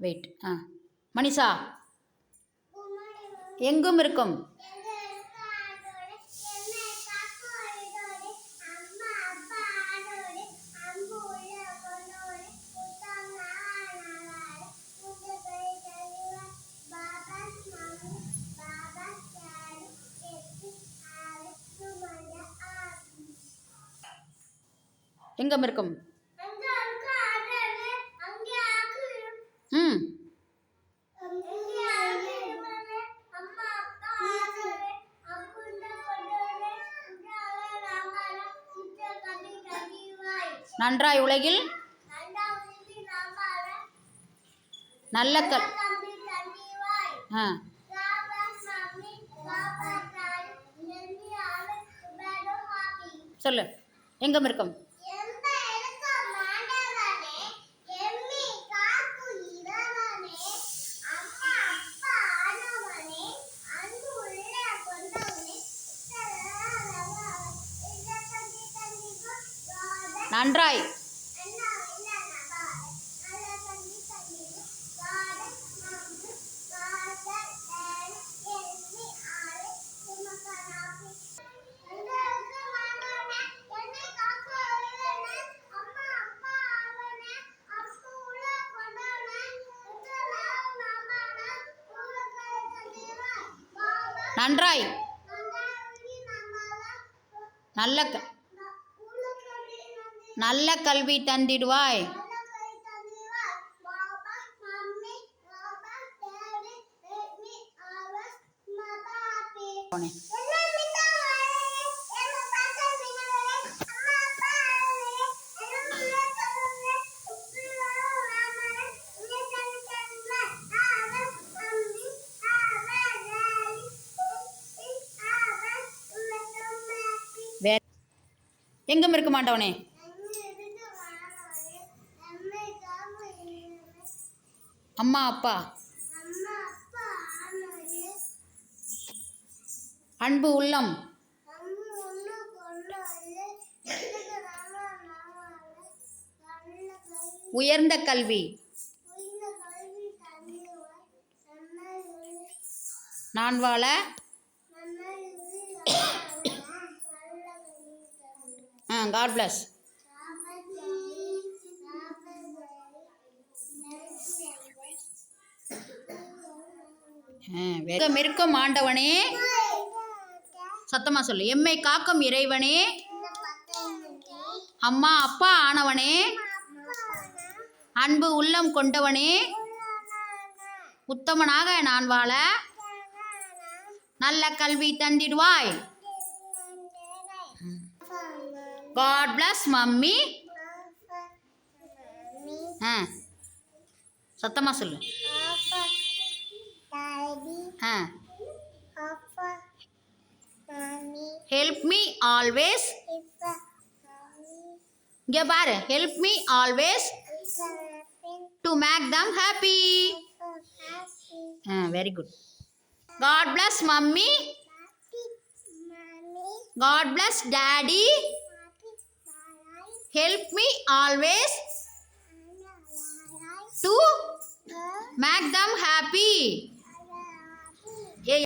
Wait. Manisha, எங்கும் இருக்கும். எங்கும் இருக்கும். ம் நன்றாய் உலகில் நல்ல சொல்லு. எங்கும் இருக்கும். நன்றாய். நன்றாய். நல்ல கல்வி தந்திடுவாய். எங்கும் இருக்க மாட்டவனே. அம்மா அப்பா. அன்பு உள்ளம். உயர்ந்த கல்வி. நான் வாழ God bless. இருக்கும் ஆண்டவனே, சத்தமா சொல்லு. எம்மை காக்கும் இறைவனே, அம்மா அப்பா ஆனவனே, அன்பு உள்ளம் கொண்டவனே, உத்தமனாக நான் வாழ நல்ல கல்வி தந்திடுவாய். God bless mummy. சத்தமா சொல்லு. Help me always. இங்க பாரு. Help me always to make them happy. Very good. God bless mummy. God bless daddy. Help me always to make them happy.